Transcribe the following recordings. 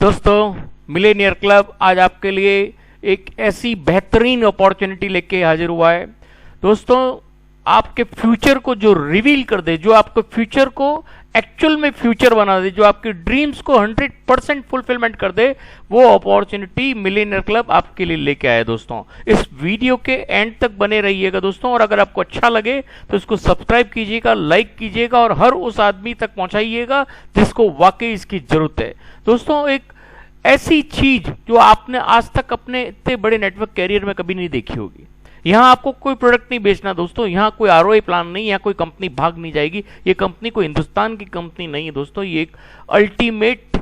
दोस्तों, Millionaire club आज आपके लिए एक ऐसी बेहतरीन अपॉर्चुनिटी लेके हाजिर हुआ है। दोस्तों, आपके फ्यूचर को जो रिवील कर दे, जो आपके फ्यूचर को एक्चुअल में फ्यूचर बना दे, जो आपके ड्रीम्स को 100% फुलफिलमेंट कर दे, वो अपॉर्चुनिटी मिलेनियर क्लब आपके लिए लेके आया। दोस्तों, इस वीडियो के एंड तक बने रहिएगा दोस्तों, और अगर आपको अच्छा लगे तो इसको सब्सक्राइब कीजिएगा, लाइक कीजिएगा और हर उस आदमी तक पहुंचाइएगा जिसको वाकई इसकी जरूरत है। दोस्तों, एक ऐसी चीज जो आपने आज तक अपने इतने बड़े नेटवर्क कैरियर में कभी नहीं देखी होगी। यहां आपको कोई प्रोडक्ट नहीं बेचना दोस्तों, यहां कोई आरओआई प्लान नहीं, यहां कोई कंपनी भाग नहीं जाएगी। ये कंपनी कोई हिंदुस्तान की कंपनी नहीं है दोस्तों, ये एक अल्टीमेट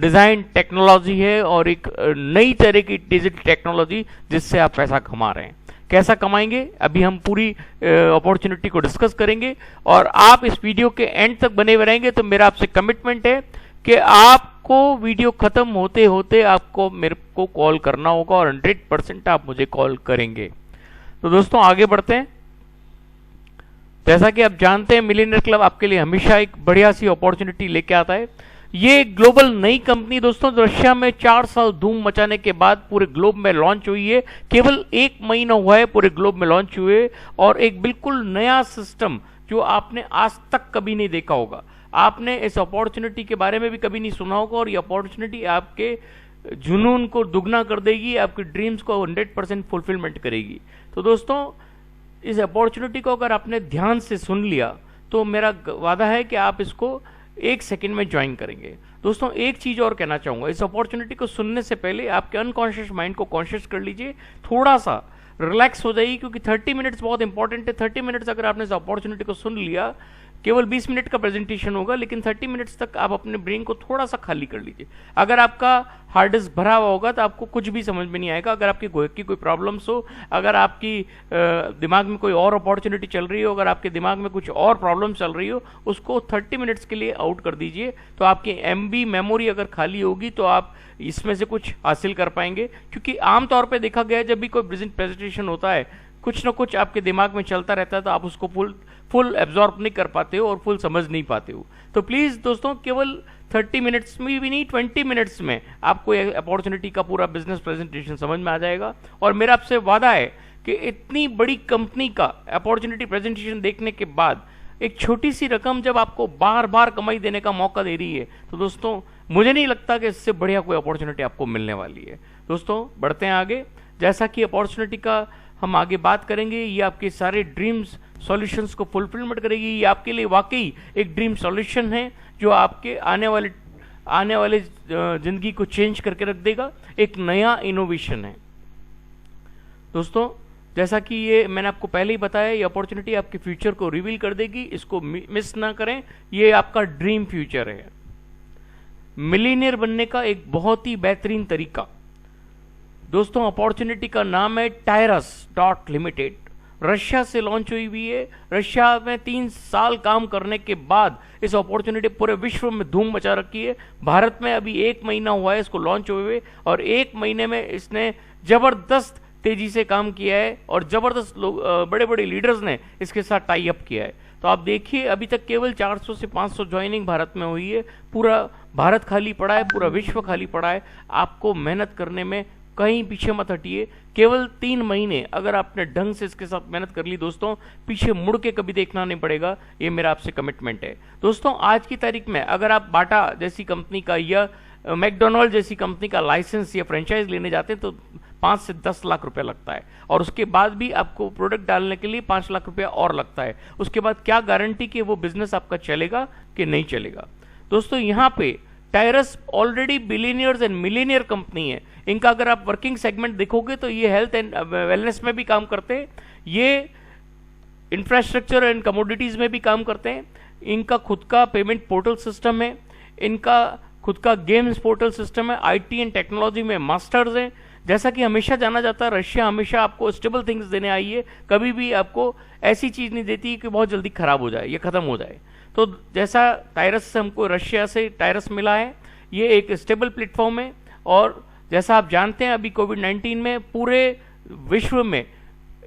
डिजाइन टेक्नोलॉजी है और एक नई तरह की डिजिटल टेक्नोलॉजी जिससे आप पैसा कमा रहे हैं। कैसा कमाएंगे, अभी हम पूरी अपॉर्चुनिटी को डिस्कस करेंगे और आप इस वीडियो के एंड तक बने हुए रहेंगे। तो मेरा आपसे कमिटमेंट है कि आपको वीडियो खत्म होते होते आपको मेरे को कॉल करना होगा और 100% आप मुझे कॉल करेंगे। तो दोस्तों, आगे बढ़ते हैं। जैसा कि आप जानते हैं, मिलेनियर क्लब आपके लिए हमेशा एक बढ़िया सी अपॉर्चुनिटी लेके आता है। ये ग्लोबल नई कंपनी दोस्तों रशिया में 4 साल धूम मचाने के बाद पूरे ग्लोब में लॉन्च हुई है। केवल 1 महीना हुआ है पूरे ग्लोब में लॉन्च हुए, और एक बिल्कुल नया सिस्टम जो आपने आज तक कभी नहीं देखा होगा। आपने इस अपॉर्चुनिटी के बारे में भी कभी नहीं सुना होगा, और ये अपॉर्चुनिटी आपके जुनून को दुगना कर देगी, आपके ड्रीम्स को 100% फुलफिलमेंट करेगी। तो दोस्तों, इस अपॉर्चुनिटी को अगर आपने ध्यान से सुन लिया तो मेरा वादा है कि आप इसको 1 सेकंड में ज्वाइन करेंगे। दोस्तों, एक चीज और कहना चाहूंगा, इस अपॉर्चुनिटी को सुनने से पहले आपके अनकॉन्शियस माइंड को कॉन्शियस कर लीजिए, थोड़ा सा रिलैक्स हो जाइए, क्योंकि 30 मिनट्स बहुत इंपॉर्टेंट है। 30 मिनट्स अगर आपने इस अपॉर्चुनिटी को सुन लिया, केवल 20 मिनट का प्रेजेंटेशन होगा, लेकिन 30 मिनट्स तक आप अपने ब्रेन को थोड़ा सा खाली कर लीजिए। अगर आपका हार्ड डिस्क भरा हुआ होगा तो आपको कुछ भी समझ में नहीं आएगा। अगर आपकी कोई प्रॉब्लम्स हो, अगर आपकी दिमाग में कोई और अपॉर्चुनिटी चल रही हो, अगर आपके दिमाग में कुछ और प्रॉब्लम चल रही हो, उसको 30 मिनट्स के लिए आउट कर दीजिए। तो आपकी MB मेमोरी अगर खाली होगी तो आप इसमें से कुछ हासिल कर पाएंगे। क्योंकि आमतौर पर देखा गया है, जब भी कोई प्रेजेंटेशन होता है, कुछ ना कुछ आपके दिमाग में चलता रहता है, तो आप उसको फुल एब्जॉर्ब नहीं कर पाते हो और फुल समझ नहीं पाते हो। तो प्लीज दोस्तों, केवल 30 मिनट्स में भी नहीं, 20 मिनट्स में आपको अपॉर्चुनिटी का पूरा बिजनेस प्रेजेंटेशन समझ में आ जाएगा। और मेरा आपसे वादा है कि इतनी बड़ी कंपनी का अपॉर्चुनिटी प्रेजेंटेशन देखने के बाद एक छोटी सी रकम जब आपको बार बार कमाई देने का मौका दे रही है, तो दोस्तों मुझे नहीं लगता कि इससे बढ़िया कोई अपॉर्चुनिटी आपको मिलने वाली है। दोस्तों, बढ़ते हैं आगे। जैसा कि अपॉर्चुनिटी का हम आगे बात करेंगे, ये आपके सारे ड्रीम्स सॉल्यूशंस को फुलफिलमेंट करेगी। ये आपके लिए वाकई एक ड्रीम सॉल्यूशन है जो आपके आने वाले जिंदगी को चेंज करके रख देगा। एक नया इनोवेशन है दोस्तों। जैसा कि ये मैंने आपको पहले ही बताया, ये अपॉर्चुनिटी आपके फ्यूचर को रिवील कर देगी, इसको मिस ना करें। ये आपका ड्रीम फ्यूचर है, मिलीनियर बनने का एक बहुत ही बेहतरीन तरीका। दोस्तों, अपॉर्चुनिटी का नाम है Tyrus.Limited। रशिया से लॉन्च हुई है। रशिया में 3 साल काम करने के बाद इस अपॉर्चुनिटी पूरे विश्व में धूम मचा रखी है। भारत में अभी 1 महीना हुआ है इसको लॉन्च हुए, और 1 महीने में इसने जबरदस्त तेजी से काम किया है और जबरदस्त लोग, बड़े बड़े लीडर्स ने इसके साथ टाई अप किया है। तो आप देखिए, अभी तक केवल 400 से 500 ज्वाइनिंग भारत में हुई है। पूरा भारत खाली पड़ा है, पूरा विश्व खाली पड़ा है। आपको मेहनत करने में कहीं पीछे मत हटिए। केवल 3 महीने अगर आपने ढंग से इसके साथ मेहनत कर ली दोस्तों, पीछे मुड़ के कभी देखना नहीं पड़ेगा। ये मेरा आपसे कमिटमेंट है। दोस्तों, आज की तारीख में अगर आप बाटा जैसी कंपनी का या मैकडोनल्ड जैसी कंपनी का लाइसेंस या फ्रेंचाइज लेने जाते हैं तो 5 से 10 लाख रुपया लगता है, और उसके बाद भी आपको प्रोडक्ट डालने के लिए 5 लाख रुपया और लगता है। उसके बाद क्या गारंटी कि वो बिजनेस आपका चलेगा कि नहीं चलेगा। दोस्तों, यहाँ पे टायरस already billionaires and millionaire company है। इनका अगर आप वर्किंग सेगमेंट देखोगे तो ये हेल्थ एंड वेलनेस में भी काम करते हैं, ये इंफ्रास्ट्रक्चर एंड कमोडिटीज में भी काम करते हैं। इनका खुद का पेमेंट पोर्टल सिस्टम है, इनका खुद का गेम्स पोर्टल सिस्टम है, IT एंड टेक्नोलॉजी में मास्टर्स हैं। जैसा कि हमेशा जाना जाता है, रशिया हमेशा आपको स्टेबल थिंग्स देने आई है, कभी भी आपको ऐसी चीज नहीं देती कि बहुत जल्दी खराब हो जाए या खत्म हो जाए। तो जैसा टायरस से हमको रशिया से टायरस मिला है, ये एक स्टेबल प्लेटफॉर्म है। और जैसा आप जानते हैं, अभी कोविड-19 में पूरे विश्व में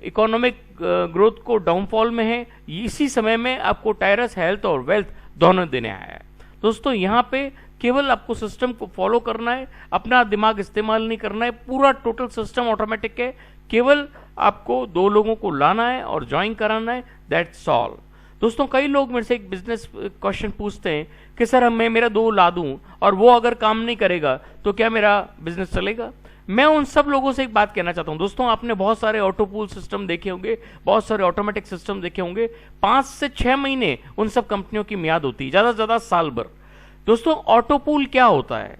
इकोनॉमिक ग्रोथ को डाउनफॉल में है। इसी समय में आपको टायरस हेल्थ और वेल्थ दोनों देने आया है। दोस्तों, यहाँ पे केवल आपको सिस्टम को फॉलो करना है, अपना दिमाग इस्तेमाल नहीं करना है, पूरा टोटल सिस्टम ऑटोमेटिक है, केवल आपको 2 लोगों को लाना है और ज्वाइन कराना है, दैट्स ऑल। दोस्तों कई लोग मेरे से एक बिजनेस क्वेश्चन पूछते हैं कि सर मैं मेरा 2 ला दूं और वो अगर काम नहीं करेगा तो क्या मेरा बिजनेस चलेगा? मैं उन सब लोगों से एक बात कहना चाहता हूं, दोस्तों आपने बहुत सारे ऑटोपूल सिस्टम देखे होंगे, बहुत सारे ऑटोमेटिक सिस्टम देखे होंगे, 5 से 6 महीने उन सब कंपनियों की मियाद होती है, ज्यादा से ज्यादा साल भर। दोस्तों ऑटोपूल क्या होता है?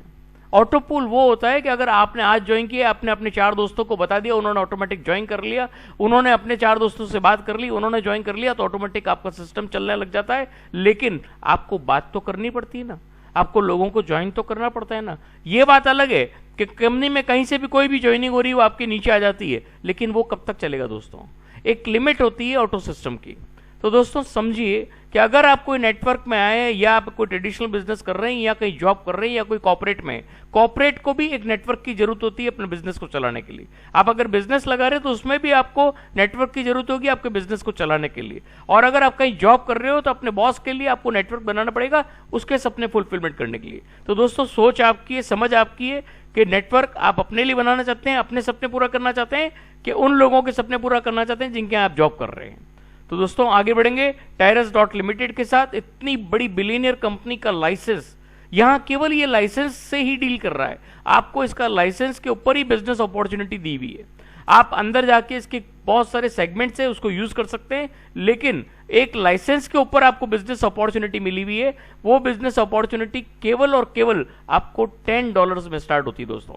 ऑटोपूल वो होता है कि अगर आपने आज ज्वाइन किया, आपने अपने 4 दोस्तों को बता दिया, उन्होंने ऑटोमेटिक ज्वाइन कर लिया, उन्होंने अपने 4 दोस्तों से बात कर ली, उन्होंने ज्वाइन कर लिया, तो ऑटोमेटिक आपका सिस्टम चलने लग जाता है। लेकिन आपको बात तो करनी पड़ती है ना, आपको लोगों को ज्वाइन तो करना पड़ता है ना। ये बात अलग है कि कंपनी में कहीं से भी कोई भी ज्वाइनिंग हो रही है वो आपके नीचे आ जाती है, लेकिन वो कब तक चलेगा दोस्तों? एक लिमिट होती है ऑटो सिस्टम की। तो दोस्तों समझिए कि अगर आप कोई नेटवर्क में आए या आप कोई ट्रेडिशनल बिजनेस कर रहे हैं या कहीं जॉब कर रहे हैं या कोई कॉर्पोरेट में, कॉर्पोरेट को भी एक नेटवर्क की जरूरत होती है अपने बिजनेस को चलाने के लिए। आप अगर बिजनेस लगा रहे हो तो उसमें भी आपको नेटवर्क की जरूरत होगी आपके बिजनेस को चलाने के लिए। और अगर आप कहीं जॉब कर रहे हो तो अपने बॉस के लिए आपको नेटवर्क बनाना पड़ेगा उसके सपने फुलफिलमेंट करने के लिए। तो दोस्तों सोच आपकी है, समझ आपकी है कि नेटवर्क आप अपने लिए बनाना चाहते हैं, अपने सपने पूरा करना चाहते हैं कि उन लोगों के सपने पूरा करना चाहते हैं जिनके आप जॉब कर रहे हैं। तो दोस्तों आगे बढ़ेंगे टायरस डॉट लिमिटेड के साथ। इतनी बड़ी बिलियनियर कंपनी का लाइसेंस, यहां केवल ये लाइसेंस से ही डील कर रहा है, आपको इसका लाइसेंस के ऊपर ही बिजनेस अपॉर्चुनिटी दी हुई है। आप अंदर जाके इसके बहुत सारे सेगमेंट्स है उसको यूज कर सकते हैं, लेकिन एक लाइसेंस के ऊपर आपको बिजनेस अपॉर्चुनिटी मिली हुई है। वो बिजनेस अपॉर्चुनिटी केवल और केवल आपको $10 में स्टार्ट होती है। दोस्तों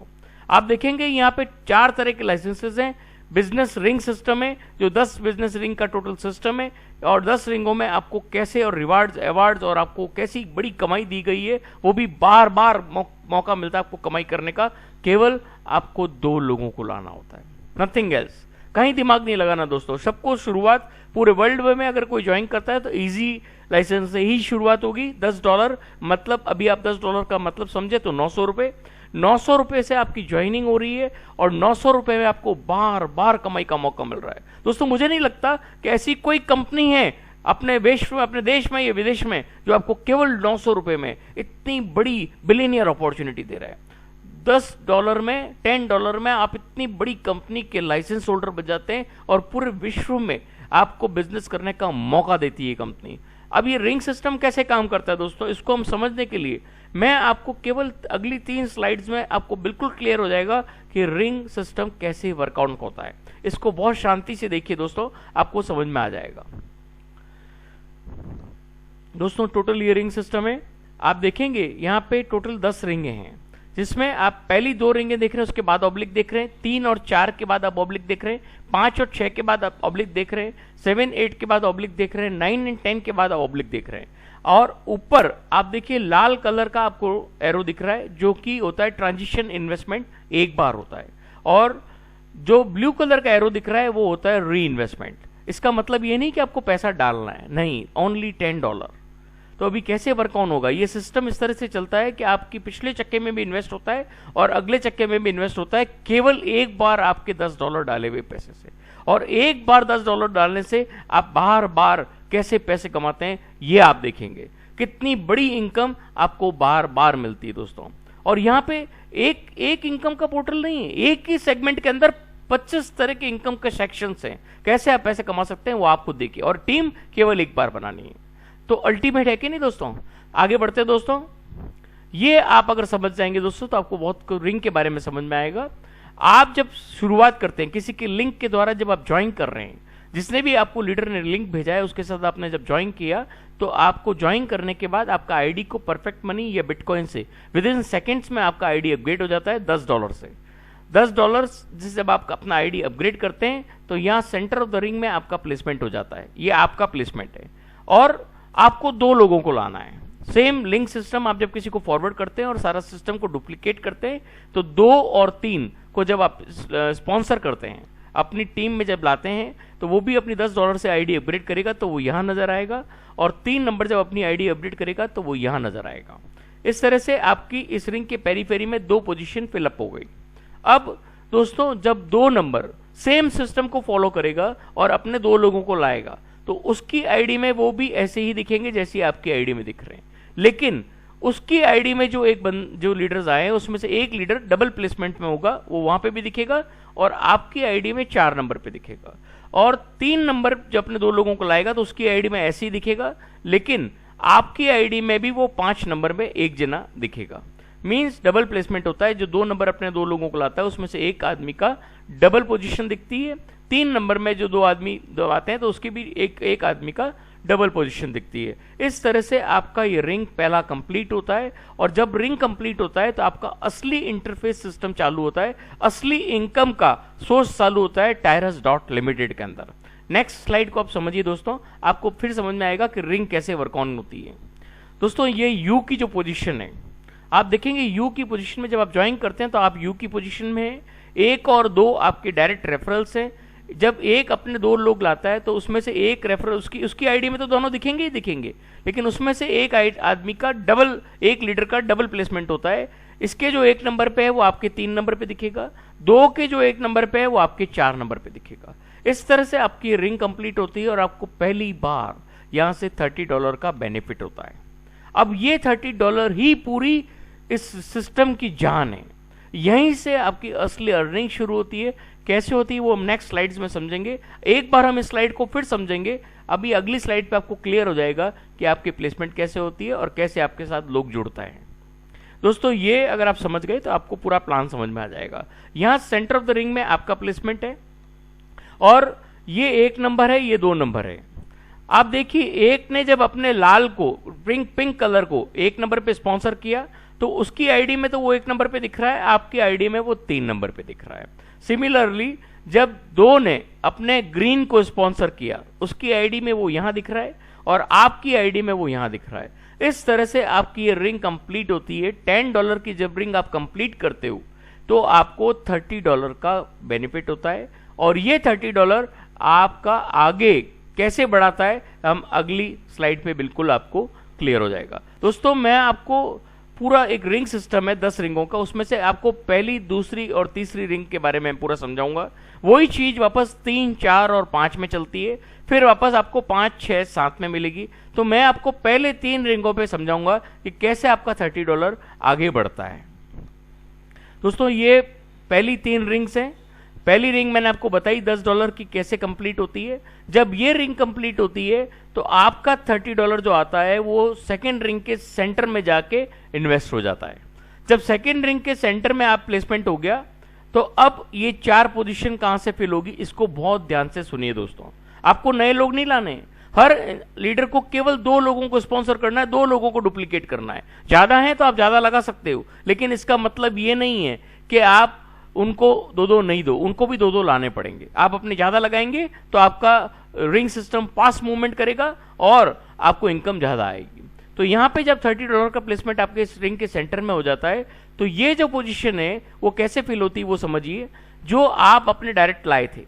आप देखेंगे यहाँ पे 4 तरह के लाइसेंसेज हैं। बिजनेस रिंग सिस्टम है जो 10 बिजनेस रिंग का टोटल सिस्टम है, और 10 रिंगों में आपको कैसे और रिवार्ड्स अवार्ड्स और आपको कैसी बड़ी कमाई दी गई है, वो भी बार बार मौका मिलता है आपको कमाई करने का। केवल आपको 2 लोगों को लाना होता है, नथिंग एल्स। कहीं दिमाग नहीं लगाना दोस्तों। सबको शुरुआत पूरे वर्ल्ड में अगर कोई ज्वाइन करता है तो इजी लाइसेंस से ही शुरुआत होगी। $10 मतलब अभी आप $10 का मतलब समझे तो 900 रुपए। 900 रुपए से आपकी ज्वाइनिंग हो रही है और 900 रुपए में आपको बार बार कमाई का मौका मिल रहा है। दोस्तों मुझे नहीं लगता कि ऐसी कोई कंपनी है अपने विश्व में, अपने देश में या विदेश में, जो आपको केवल 900 रुपए में इतनी बड़ी बिलियनियर अपॉर्चुनिटी दे रहा है। $10 में, $10 में आप इतनी बड़ी कंपनी के लाइसेंस होल्डर बन जाते हैं और पूरे विश्व में आपको बिजनेस करने का मौका देती है कंपनी। अब ये रिंग सिस्टम कैसे काम करता है दोस्तों, इसको हम समझने के लिए मैं आपको केवल अगली 3 स्लाइड्स में आपको बिल्कुल क्लियर हो जाएगा कि रिंग सिस्टम कैसे वर्कआउट होता है। इसको बहुत शांति से देखिए दोस्तों, आपको समझ में आ जाएगा। दोस्तों टोटल ये रिंग सिस्टम है, आप देखेंगे यहाँ पे टोटल 10 रिंगे हैं, जिसमें आप पहली 2 रिंगें देख रहे हैं, उसके बाद ऑब्लिक देख रहे हैं, 3 और 4 के बाद आप ऑब्लिक देख रहे हैं, 5 और 6 के बाद आप ऑब्लिक देख रहे हैं, 7, 8 के बाद ऑब्लिक देख रहे हैं, 9 और 10 के बाद आप ऑब्लिक देख रहे हैं। और ऊपर आप देखिए लाल कलर का आपको एरो दिख रहा है जो कि होता है ट्रांजिशन इन्वेस्टमेंट, एक बार होता है। और जो ब्लू कलर का एरो दिख रहा है वो होता है री इन्वेस्टमेंट। इसका मतलब ये नहीं कि आपको पैसा डालना है, नहीं, ओनली $10। तो अभी कैसे वर्क ऑन होगा ये सिस्टम? इस तरह से चलता है कि आपकी पिछले चक्के में भी इन्वेस्ट होता है और अगले चक्के में भी इन्वेस्ट होता है, केवल एक बार आपके $10 डाले हुए पैसे से। और एक बार $10 डालने से आप बार बार कैसे पैसे कमाते हैं ये आप देखेंगे, कितनी बड़ी इनकम आपको बार बार मिलती है दोस्तों। और यहाँ पे एक इनकम का पोर्टल नहीं है, एक ही सेगमेंट के अंदर 25 तरह के इनकम के सेक्शंस हैं। कैसे आप पैसे कमा सकते हैं वो आपको देखिए, और टीम केवल एक बार बनानी है। तो अल्टीमेट है कि नहीं दोस्तों? आगे बढ़ते हैं दोस्तों। ये आप अगर समझ जाएंगे दोस्तों तो आपको बहुत रिंग के बारे में समझ में आएगा। आप जब शुरुआत करते हैं किसी के लिंक के द्वारा, जब आप ज्वाइन कर रहे हैं, जिसने भी आपको लीडर ने लिंक भेजा है उसके साथ आपने जब ज्वाइन किया, तो आपको ज्वाइन करने के बाद आपका आईडी को परफेक्ट मनी या बिटकॉइन से विद इन सेकेंड्स में आपका आईडी अपग्रेड हो जाता है $10 से। $10 जिस जब आप अपना आईडी अपग्रेड करते हैं तो यहाँ सेंटर ऑफ द रिंग में आपका प्लेसमेंट हो जाता है। ये आपका प्लेसमेंट है और आपको 2 लोगों को लाना है। सेम लिंक सिस्टम आप जब किसी को फॉरवर्ड करते हैं और सारा सिस्टम को डुप्लीकेट करते हैं, तो 2 और 3 को जब आप स्पॉन्सर करते हैं, अपनी टीम में जब लाते हैं, तो वो भी अपनी $10 से आईडी अपग्रेड करेगा तो वो यहां नजर आएगा, और 3 नंबर जब अपनी आईडी अपग्रेड करेगा तो वो यहां नजर आएगा। इस तरह से आपकी इस रिंग के पेरीफेरी में 2 पोजीशन फिलअप हो गई। अब दोस्तों जब 2 नंबर सेम सिस्टम को फॉलो करेगा और अपने 2 लोगों को लाएगा, तो उसकी आईडी में वो भी ऐसे ही दिखेंगे जैसे आपकी आईडी में दिख रहे हैं, लेकिन उसकी आईडी में जो लीडर्स आए हैं उसमें से एक लीडर डबल प्लेसमेंट में होगा, वो वहां पे भी दिखेगा और आपकी आईडी में 4 नंबर पे दिखेगा। और 3 नंबर जब अपने 2 लोगों को लाएगा तो उसकी आईडी में ऐसे ही दिखेगा, लेकिन आपकी आईडी में भी वो 5 नंबर में एक जना दिखेगा। मींस डबल प्लेसमेंट होता है, जो 2 नंबर अपने 2 लोगों को लाता है उसमें से एक आदमी का डबल पोजीशन दिखती है, 3 नंबर में जो 2 आदमी आते हैं तो उसकी भी एक आदमी का डबल पोजीशन दिखती है। इस तरह से आपका ये रिंग पहला कंप्लीट होता है, और जब रिंग कंप्लीट होता है तो आपका असली इंटरफेस सिस्टम चालू होता है, असली इनकम का सोर्स चालू होता है टायरस डॉट लिमिटेड के अंदर। नेक्स्ट स्लाइड को आप समझिए दोस्तों, आपको फिर समझ में आएगा कि रिंग कैसे वर्क ऑन होती है। दोस्तों ये यू की जो पोजीशन है, आप देखेंगे यू की पोजीशन में जब आप ज्वाइन करते हैं तो आप यू की पोजीशन में हैं, 1 और 2 आपके डायरेक्ट रेफरल्स हैं। जब एक अपने 2 लोग लाता है तो उसमें से एक रेफरल उसकी आईडी में तो दोनों दिखेंगे ही दिखेंगे, लेकिन उसमें से एक आदमी का एक लीडर का डबल प्लेसमेंट होता है। इसके जो 1 नंबर पे है वो आपके 3 नंबर पे दिखेगा, 2 के जो 1 नंबर पे है वो आपके 4 नंबर पे दिखेगा। इस तरह से आपकी रिंग कंप्लीट होती है और आपको पहली बार यहां से $30 का बेनिफिट होता है। अब ये $30 ही पूरी इस सिस्टम की जान है, यहीं से आपकी असली अर्निंग शुरू होती है। कैसे होती है वो हम नेक्स्ट स्लाइड्स में समझेंगे। एक बार हम इस स्लाइड को फिर समझेंगे, अभी अगली स्लाइड पे आपको क्लियर हो जाएगा कि आपकी प्लेसमेंट कैसे होती है और कैसे आपके साथ लोग जुड़ता है। दोस्तों ये अगर आप समझ गए तो आपको पूरा प्लान समझ में आ जाएगा। यहां सेंटर ऑफ द रिंग में आपका प्लेसमेंट है और ये 1 नंबर है, ये 2 नंबर है। आप देखिए एक ने जब अपने लाल को पिंक कलर को 1 नंबर पे स्पॉन्सर किया तो उसकी आईडी में तो वो 1 नंबर पे दिख रहा है, आपकी आईडी में वो 3 नंबर पे दिख रहा है। सिमिलरली जब 2 ने अपने ग्रीन को स्पॉन्सर किया उसकी आईडी में वो यहां दिख रहा है और आपकी आईडी में वो यहां दिख रहा है। इस तरह से आपकी ये रिंग कंप्लीट होती है। $10 की जब रिंग आप कंप्लीट करते हो तो आपको $30 का बेनिफिट होता है, और ये $30 आपका आगे कैसे बढ़ाता है हम अगली स्लाइड पे बिल्कुल आपको क्लियर हो जाएगा। दोस्तों मैं आपको पूरा एक रिंग सिस्टम है 10 रिंगों का, उसमें से आपको पहली, दूसरी और तीसरी रिंग के बारे में पूरा समझाऊंगा। वही चीज वापस 3, 4 और 5 में चलती है, फिर वापस आपको 5, 6, 7 में मिलेगी। तो मैं आपको पहले 3 रिंगों पे समझाऊंगा कि कैसे आपका $30 आगे बढ़ता है। दोस्तों ये पहली 3 रिंग्स हैं। पहली रिंग मैंने आपको बताई $10 की कैसे कंप्लीट होती है। जब ये रिंग कंप्लीट होती है तो आपका $30 जो आता है वो सेकेंड रिंग के सेंटर में जाके इन्वेस्ट हो जाता है। जब सेकेंड रिंग के सेंटर में आप प्लेसमेंट हो गया तो अब ये 4 पोजीशन कहां से फिल होगी, इसको बहुत ध्यान से सुनिए दोस्तों। आपको नए लोग नहीं लाने, हर लीडर को केवल 2 लोगों को स्पॉन्सर करना है, 2 लोगों को डुप्लीकेट करना है। ज्यादा है तो आप ज्यादा लगा सकते हो, लेकिन इसका मतलब ये नहीं है कि आप उनको 2-2 नहीं दो, उनको भी 2-2 लाने पड़ेंगे। आप अपने ज्यादा लगाएंगे तो आपका रिंग सिस्टम फास्ट मूवमेंट करेगा और आपको इनकम ज्यादा आएगी। तो यहां पे जब $30 का प्लेसमेंट आपके इस रिंग के सेंटर में हो जाता है तो ये जो पोजीशन है वो कैसे फिल होती है वो समझिए। जो आप अपने डायरेक्ट लाए थे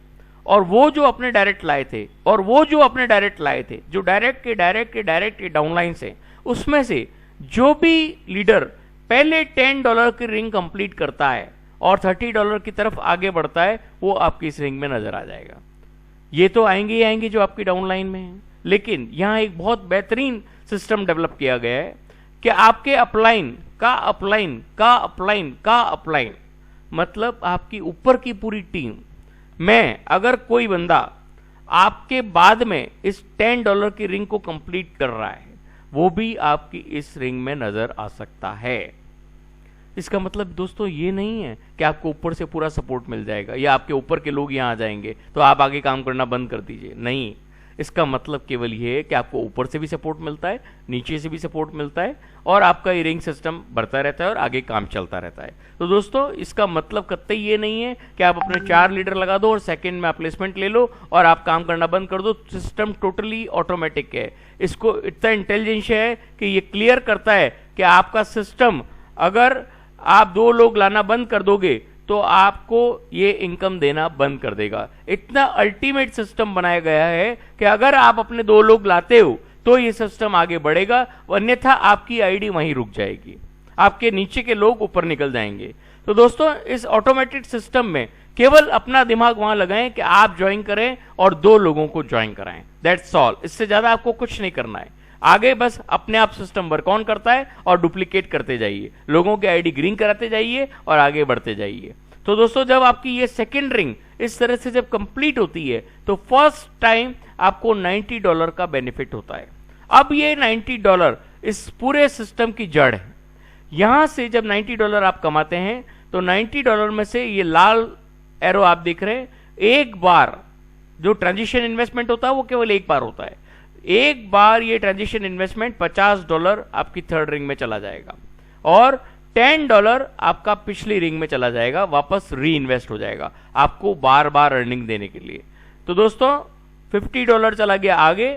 और वो जो अपने डायरेक्ट लाए थे और वो जो अपने डायरेक्ट लाए थे, जो डायरेक्ट के डाउनलाइन से, उसमें से जो भी लीडर पहले $10 की रिंग कंप्लीट करता है और $30 की तरफ आगे बढ़ता है वो आपकी इस रिंग में नजर आ जाएगा। ये तो आएंगे ही आएंगे जो आपकी डाउनलाइन में है, लेकिन यहां एक बहुत बेहतरीन सिस्टम डेवलप किया गया है कि आपके अपलाइन का अपलाइन मतलब आपकी ऊपर की पूरी टीम में अगर कोई बंदा आपके बाद में इस $10 की रिंग को कंप्लीट कर रहा है वो भी आपकी इस रिंग में नजर आ सकता है। इसका मतलब दोस्तों ये नहीं है कि आपको ऊपर से पूरा सपोर्ट मिल जाएगा या आपके ऊपर के लोग यहां आ जाएंगे तो आप आगे काम करना बंद कर दीजिए, नहीं। इसका मतलब केवल ये है कि आपको ऊपर से भी सपोर्ट मिलता है, नीचे से भी सपोर्ट मिलता है और आपका ये रिंग सिस्टम बढ़ता रहता है और आगे काम चलता रहता है। तो दोस्तों इसका मतलब कतई ये नहीं है कि आप अपने 4 लीडर लगा दो और सेकंड में आप प्लेसमेंट ले लो और आप काम करना बंद कर दो। सिस्टम टोटली ऑटोमेटिक है, इसको इतना इंटेलिजेंस है कि ये क्लियर करता है कि आपका सिस्टम अगर आप 2 लोग लाना बंद कर दोगे तो आपको ये इनकम देना बंद कर देगा। इतना अल्टीमेट सिस्टम बनाया गया है कि अगर आप अपने 2 लोग लाते हो तो ये सिस्टम आगे बढ़ेगा, अन्यथा आपकी आईडी वहीं रुक जाएगी, आपके नीचे के लोग ऊपर निकल जाएंगे। तो दोस्तों इस ऑटोमेटेड सिस्टम में केवल अपना दिमाग वहां लगाएं कि आप ज्वाइन करें और 2 लोगों को ज्वाइन कराएं, दैट्स ऑल। इससे ज्यादा आपको कुछ नहीं करना है। आगे बस अपने आप सिस्टम वर्क ऑन करता है और डुप्लीकेट करते जाइए, लोगों के आईडी ग्रीन कराते जाइए और आगे बढ़ते जाइए। तो दोस्तों जब आपकी ये सेकेंड रिंग इस तरह से जब कंप्लीट होती है तो फर्स्ट टाइम आपको $90 का बेनिफिट होता है। अब ये $90 इस पूरे सिस्टम की जड़ है। यहां से जब $90 आप कमाते हैं तो $90 में से ये लाल एरो आप देख रहे हैं, एक बार जो ट्रांजिशन इन्वेस्टमेंट होता है वो केवल एक बार होता है। एक बार ये ट्रांजिशन इन्वेस्टमेंट $50 आपकी थर्ड रिंग में चला जाएगा और $10 आपका पिछली रिंग में चला जाएगा, वापस री इन्वेस्ट हो जाएगा आपको बार बार अर्निंग देने के लिए। तो दोस्तों $50 चला गया आगे,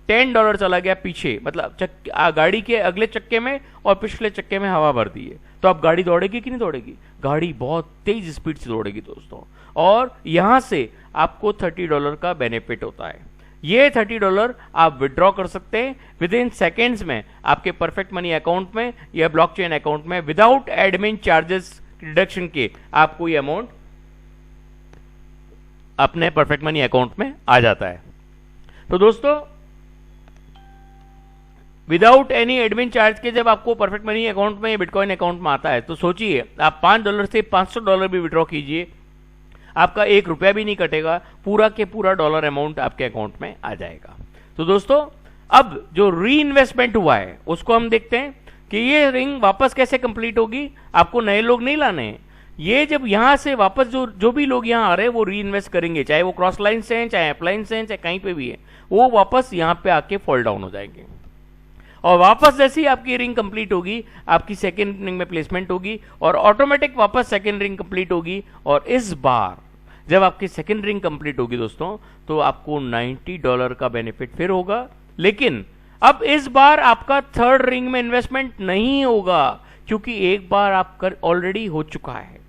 $10 चला गया पीछे, मतलब गाड़ी के अगले चक्के में और पिछले चक्के में हवा भर दी है। तो अब गाड़ी दौड़ेगी कि नहीं दौड़ेगी? गाड़ी बहुत तेज स्पीड से दौड़ेगी दोस्तों। और यहां से आपको $30 का बेनिफिट होता है। ये $30 आप विड्रॉ कर सकते हैं विद इन सेकेंड्स में आपके परफेक्ट मनी अकाउंट में या ब्लॉकचेन अकाउंट में, विदाउट एडमिन चार्जेस डिडक्शन के आपको ये अमाउंट अपने परफेक्ट मनी अकाउंट में आ जाता है। तो दोस्तों विदाउट एनी एडमिन चार्ज के जब आपको परफेक्ट मनी अकाउंट में या बिटकॉइन अकाउंट में आता है तो सोचिए आप $5 से $500 भी विड्रॉ कीजिए, आपका $1 भी नहीं कटेगा, पूरा के पूरा डॉलर अमाउंट आपके अकाउंट में आ जाएगा। तो दोस्तों अब जो री इन्वेस्टमेंट हुआ है उसको हम देखते हैं कि ये रिंग वापस कैसे कंप्लीट होगी। आपको नए लोग नहीं लाने हैं, ये जब यहां से वापस जो भी लोग यहां आ रहे हैं वो री इन्वेस्ट करेंगे, चाहे वो क्रॉस लाइन से हैं, चाहे अपलाइन से हैं, चाहे कहीं पे भी है, वो वापस यहां पे आके फॉल डाउन हो जाएंगे। और वापस जैसे ही आपकी रिंग कंप्लीट होगी आपकी सेकेंड रिंग में प्लेसमेंट होगी और ऑटोमेटिक वापस सेकेंड रिंग कंप्लीट होगी। और इस बार जब आपकी सेकेंड रिंग कंप्लीट होगी दोस्तों तो आपको $90 का बेनिफिट फिर होगा, लेकिन अब इस बार आपका थर्ड रिंग में इन्वेस्टमेंट नहीं होगा क्योंकि एक बार आपका ऑलरेडी हो चुका है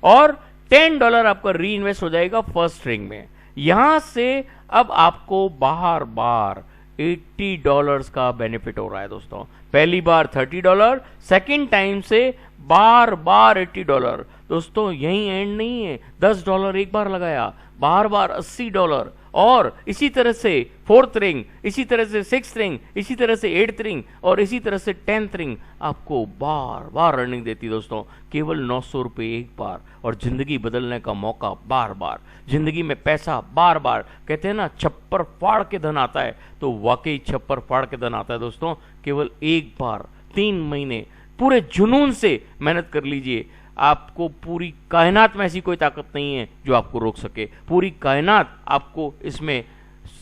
और $10 आपका री इन्वेस्ट हो जाएगा फर्स्ट रिंग में। यहां से अब आपको बार बार $80 का बेनिफिट हो रहा है दोस्तों। पहली बार $30, सेकेंड टाइम से बार बार $80। दोस्तों यही एंड नहीं है, $10 एक बार लगाया, बार बार $80 और इसी तरह से फोर्थ रिंग, इसी तरह से सिक्स्थ रिंग, इसी तरह से एट्थ रिंग और इसी तरह से 10th रिंग आपको बार बार अर्निंग देती दोस्तों। केवल ₹900 एक बार और जिंदगी बदलने का मौका बार बार, जिंदगी में पैसा बार बार। कहते हैं ना छप्पर फाड़ के धन आता है, तो वाकई छप्पर फाड़ के धन आता है दोस्तों। केवल एक बार 3 महीने पूरे जुनून से मेहनत कर लीजिए, आपको पूरी कायनात में ऐसी कोई ताकत नहीं है जो आपको रोक सके। पूरी कायनात आपको इसमें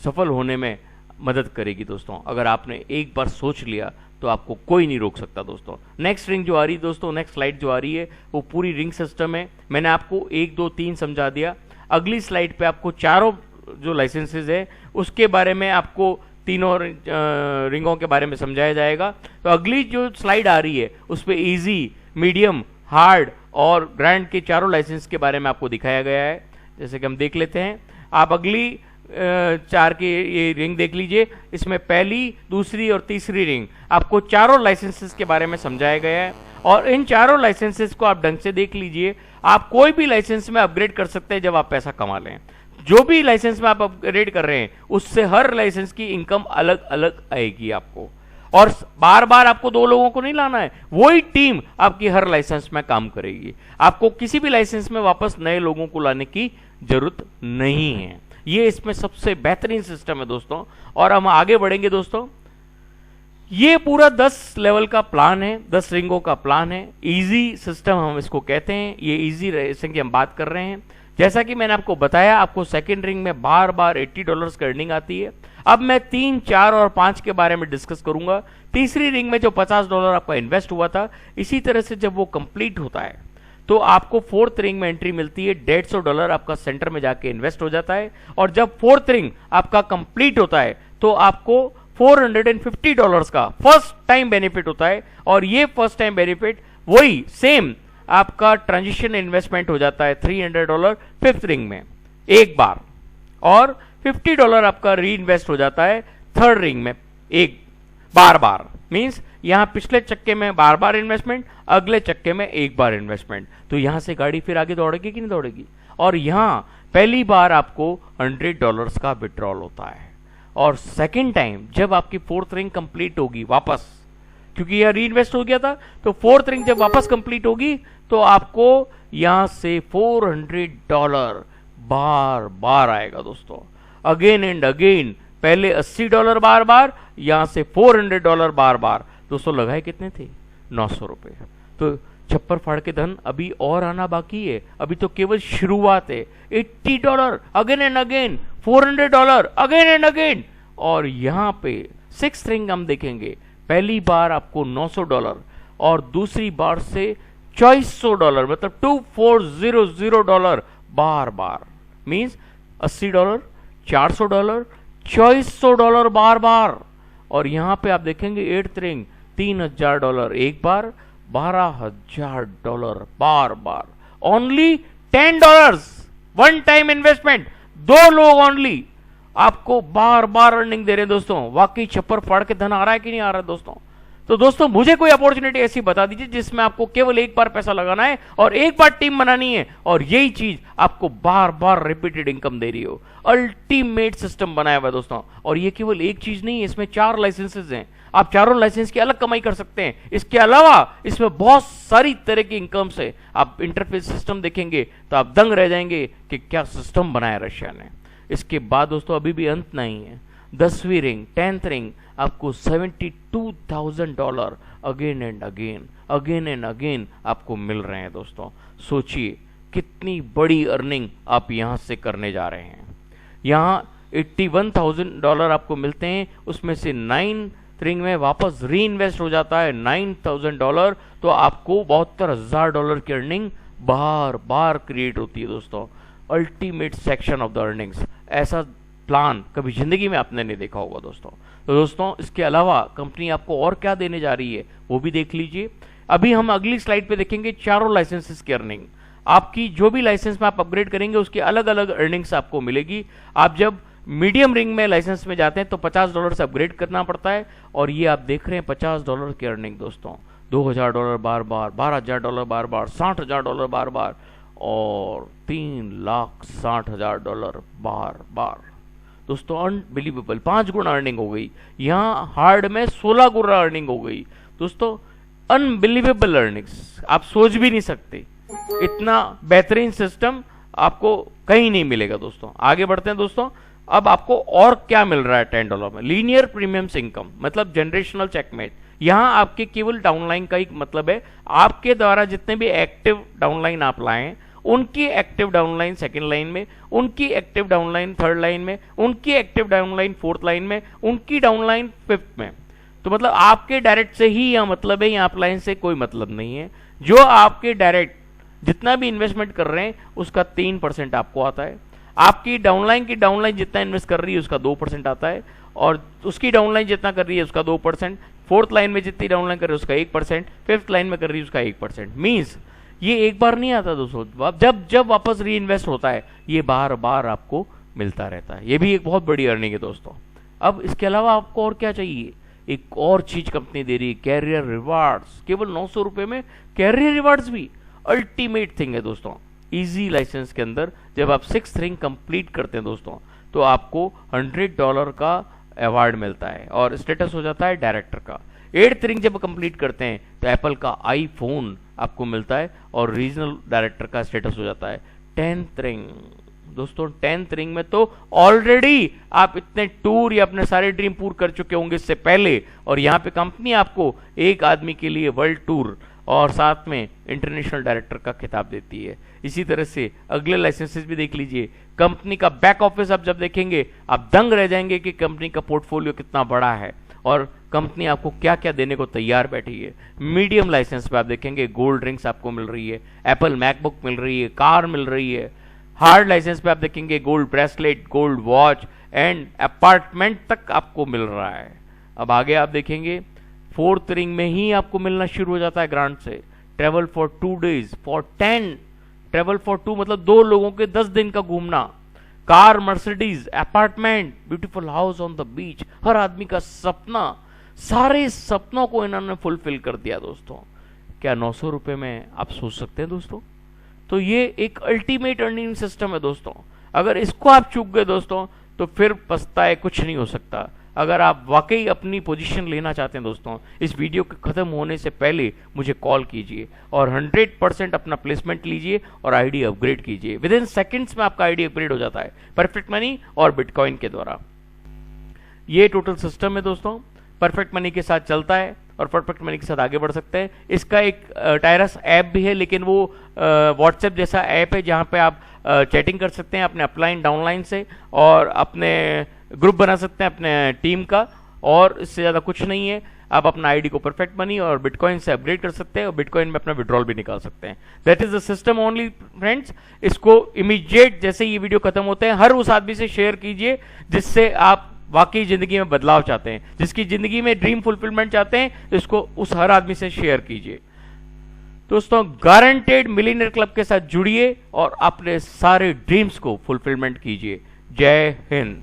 सफल होने में मदद करेगी दोस्तों। अगर आपने एक बार सोच लिया तो आपको कोई नहीं रोक सकता दोस्तों। नेक्स्ट रिंग जो आ रही है दोस्तों, नेक्स्ट स्लाइड जो आ रही है वो पूरी रिंग सिस्टम है। मैंने आपको 1 2 3 समझा दिया। अगली स्लाइड पे आपको चारों जो लाइसेंसेज है उसके बारे में, आपको तीनों रिंगों के बारे में समझाया जाएगा। तो अगली जो स्लाइड आ रही है उस पर ईजी, मीडियम, हार्ड और ग्रैंड के चारों लाइसेंस के बारे में आपको दिखाया गया है। जैसे कि हम देख लेते हैं, आप अगली 4 की ये रिंग देख लीजिए। इसमें पहली, दूसरी और तीसरी रिंग आपको चारों लाइसेंसेस के बारे में समझाया गया है और इन चारों लाइसेंसेस को आप ढंग से देख लीजिए। आप कोई भी लाइसेंस में अपग्रेड कर सकते हैं जब आप पैसा कमा लें। जो भी लाइसेंस में आप अपग्रेड कर रहे हैं उससे हर लाइसेंस की इनकम अलग अलग आएगी आपको, और बार बार आपको 2 लोगों को नहीं लाना है, वही टीम आपकी हर लाइसेंस में काम करेगी। आपको किसी भी लाइसेंस में वापस नए लोगों को लाने की जरूरत नहीं है। ये इसमें सबसे बेहतरीन सिस्टम है दोस्तों। और हम आगे बढ़ेंगे दोस्तों। ये पूरा 10 लेवल का प्लान है, 10 रिंगों का प्लान है। इजी सिस्टम हम इसको कहते हैं। ये इजी रेसिंग की हम बात कर रहे हैं। जैसा कि मैंने आपको बताया, आपको सेकेंड रिंग में बार बार $80 की अर्निंग आती है। अब मैं 3, 4 और 5 के बारे में डिस्कस करूंगा। तीसरी रिंग में जो $50 आपका इन्वेस्ट हुआ था, इसी तरह से जब वो कंप्लीट होता है तो आपको फोर्थ रिंग में एंट्री मिलती है। $150 आपका सेंटर में जाके इन्वेस्ट हो जाता है और जब फोर्थ रिंग आपका कंप्लीट होता है तो आपको $450 का फर्स्ट टाइम बेनिफिट होता है। और ये फर्स्ट टाइम बेनिफिट वही सेम आपका ट्रांजिशन इन्वेस्टमेंट हो जाता है $300 फिफ्थ रिंग में एक बार, और $50 आपका री इन्वेस्ट हो जाता है थर्ड रिंग में एक बार बार। मींस यहां पिछले चक्के में बार बार इन्वेस्टमेंट, अगले चक्के में एक बार इन्वेस्टमेंट। तो यहां से गाड़ी फिर आगे दौड़ेगी कि नहीं दौड़ेगी। और यहां पहली बार आपको $100 का विड्रॉल होता है और सेकेंड टाइम जब आपकी फोर्थ रिंग कंप्लीट होगी वापस, क्योंकि यह री इन्वेस्ट हो गया था, तो फोर्थ रिंग जब वापस कंप्लीट होगी तो आपको यहां से $400 बार बार आएगा दोस्तों, अगेन एंड अगेन। पहले $80 बार बार, यहां से $400 बार बार। दोस्तों लगाए कितने थे? 900 रुपए। तो छप्पर फाड़ के धन अभी और आना बाकी है, अभी तो केवल शुरुआत है। $80 again and again, $400 again and again. और यहां पे सिक्स रिंग हम देखेंगे, पहली बार आपको $900 और दूसरी बार से $2400, मतलब $2400 बार बार, मीन्स $80, $400, $2400 बार बार। और यहां पे आप देखेंगे एट्थ रिंग $3000 एक बार, $12000 बार बार। ओनली $10 वन टाइम इन्वेस्टमेंट, दो लोग ओनली आपको बार बार अर्निंग दे रहे हैं दोस्तों। वाकई छप्पर फाड़ के धन आ रहा है कि नहीं आ रहा है दोस्तों? तो दोस्तों मुझे कोई अपॉर्चुनिटी ऐसी बता दीजिए जिसमें आपको केवल एक बार पैसा लगाना है और एक बार टीम बनानी है और यही चीज आपको बार बार रिपीटेड इनकम दे रही हो। अल्टीमेट सिस्टम बनाया हुआ है दोस्तों। और ये केवल एक चीज नहीं है, इसमें 4 लाइसेंसेज हैं, आप चारों लाइसेंस की अलग कमाई कर सकते हैं। इसके अलावा इसमें बहुत सारी तरह की इनकम्स है। आप इंटरफेस सिस्टम देखेंगे तो आप दंग रह जाएंगे कि क्या सिस्टम बनाया रशिया ने। इसके बाद दोस्तों अभी भी अंत नहीं है, 10वीं रिंग 10th रिंग आपको $72,000 अगेन एंड अगेन आपको मिल रहे हैं दोस्तों। सोचिए कितनी बड़ी अर्निंग आप यहां से करने जा रहे हैं। यहां $81,000 आपको मिलते हैं, उसमें से 9th रिंग में वापस री इन्वेस्ट हो जाता है $9,000, तो आपको $72,000 की अर्निंग बार बार क्रिएट होती है दोस्तों। Ultimate section of the earnings, ऐसा प्लान कभी जिंदगी में आपने नहीं देखा होगा दोस्तों। तो दोस्तों इसके अलावा कंपनी आपको और क्या देने जा रही है वो भी देख लीजिए। अभी हम अगली स्लाइड पे देखेंगे चारों लाइसेंसेस की अर्निंग। आपकी जो भी लाइसेंस में आप अपग्रेड करेंगे उसकी अलग अलग अर्निंग्स आपको मिलेगी। आप जब मीडियम रिंग में लाइसेंस में जाते हैं तो $50 से अपग्रेड करना पड़ता है, और ये आप देख रहे हैं $50 की अर्निंग दोस्तों। $2000 बार बार, $12,000 बार बार, $60,000 बार बार और $3,60,000 बार बार दोस्तों। अनबिलीवेबल 5 गुना अर्निंग हो गई। यहाँ हार्ड में 16 गुना अर्निंग हो गई दोस्तों। अनबिलीवेबल अर्निंग्स, आप सोच भी नहीं सकते, इतना बेहतरीन सिस्टम आपको कहीं नहीं मिलेगा दोस्तों। आगे बढ़ते हैं दोस्तों। अब आपको और क्या मिल रहा है $10 में? लीनियर प्रीमियम्स इनकम, मतलब जनरेशनल चेकमेट। यहां आपके केवल डाउनलाइन का ही मतलब है, आपके द्वारा जितने भी एक्टिव डाउनलाइन आप लाएं उनकी एक्टिव डाउनलाइन सेकंड लाइन में, उनकी एक्टिव डाउनलाइन थर्ड लाइन में, उनकी एक्टिव डाउनलाइन फोर्थ लाइन में, उनकी डाउनलाइन फिफ्थ में। तो मतलब आपके डायरेक्ट से ही यह मतलब है, यहाँ अपलाइन से कोई मतलब नहीं है। जो आपके डायरेक्ट जितना भी इन्वेस्टमेंट कर रहे हैं उसका 3% आपको आता है। आपकी डाउनलाइन की डाउनलाइन जितना इन्वेस्ट कर रही है उसका 2% आता है, और उसकी डाउनलाइन जितना कर रही है उसका 2%, फोर्थ लाइन में जितनी डाउनलाइन कर रही है उसका 1%, फिफ्थ लाइन में कर रही है उसका 1%। मीन्स ये एक बार नहीं आता दोस्तों, जब वापस री इन्वेस्ट होता है ये बार बार आपको मिलता रहता है। ये भी एक बहुत बड़ी अर्निंग है दोस्तों। अब इसके अलावा आपको और क्या चाहिए? एक और चीज कंपनी दे रही है, कैरियर रिवार्ड्स। केवल 900 रुपए में कैरियर रिवार्ड्स भी अल्टीमेट थिंग है दोस्तों। इजी लाइसेंस के अंदर जब आप 6th रिंग कंप्लीट करते हैं दोस्तों तो आपको $100 का अवार्ड मिलता है और स्टेटस हो जाता है डायरेक्टर का। 8th रिंग जब कंप्लीट करते हैं तो एप्पल का आईफोन आपको मिलता है और रीजनल डायरेक्टर का स्टेटस हो जाता है। 10th रिंग दोस्तों, 10th रिंग में तो ऑलरेडी आप इतने टूर या अपने सारे ड्रीम पूरे कर चुके होंगे इससे पहले, और यहाँ पे कंपनी आपको एक आदमी के लिए वर्ल्ड टूर और साथ में इंटरनेशनल डायरेक्टर का खिताब देती है। इसी तरह से अगले लाइसेंसेस भी देख लीजिए। कंपनी का बैक ऑफिस आप जब देखेंगे आप दंग रह जाएंगे कि कंपनी का पोर्टफोलियो कितना बड़ा है और कंपनी आपको क्या क्या देने को तैयार बैठी है। मीडियम लाइसेंस पे आप देखेंगे गोल्ड ड्रिंक्स आपको मिल रही है, एप्पल मैकबुक मिल रही है, कार मिल रही है। हार्ड लाइसेंस पे आप देखेंगे gold bracelet, gold watch and apartment तक आपको मिल रहा है। अब आगे आप देखेंगे 4th रिंग में ही आपको मिलना शुरू हो जाता है ग्रांट से। Travel for 2 days for 10, travel for 2 मतलब 2 लोगों के 10 दिन का घूमना, car, Mercedes, apartment, beautiful house on the beach, हर आदमी का सपना। सारे सपनों को इन्होंने फुलफिल कर दिया दोस्तों। क्या 900 रुपए में आप सोच सकते हैं दोस्तों? तो ये एक अल्टीमेट अर्निंग सिस्टम है दोस्तों। अगर इसको आप चूक गए दोस्तों तो फिर पछताए कुछ नहीं हो सकता। अगर आप वाकई अपनी पोजीशन लेना चाहते हैं दोस्तों, इस वीडियो के खत्म होने से पहले मुझे कॉल कीजिए और 100% अपना प्लेसमेंट लीजिए और आईडी अपग्रेड कीजिए। विद इन सेकेंड्स में आपका आईडी अपग्रेड हो जाता है परफेक्ट मनी और बिटकॉइन के द्वारा। ये टोटल सिस्टम है दोस्तों, परफेक्ट मनी के साथ चलता है और परफेक्ट मनी के साथ आगे बढ़ सकते हैं। इसका एक टायरस ऐप भी है, लेकिन वो व्हाट्सएप जैसा ऐप है जहां पे आप चैटिंग कर सकते हैं अपने अपलाइन डाउनलाइन से और अपने ग्रुप बना सकते हैं अपने टीम का, और इससे ज़्यादा कुछ नहीं है। आप अपना आईडी को परफेक्ट मनी और बिटकॉइन से अपग्रेड कर सकते हैं और बिटकॉइन में अपना विड्रॉल भी निकाल सकते हैं। That is the system only friends. इसको इमीडिएट जैसे ये वीडियो खत्म होते हैं हर उस आदमी से शेयर कीजिए जिससे आप वाकई जिंदगी में बदलाव चाहते हैं, जिसकी जिंदगी में ड्रीम फुलफिलमेंट चाहते हैं, तो इसको उस हर आदमी से शेयर कीजिए। दोस्तों, गारंटेड मिलियनेयर क्लब के साथ जुड़िए और अपने सारे ड्रीम्स को फुलफिलमेंट कीजिए। जय हिंद।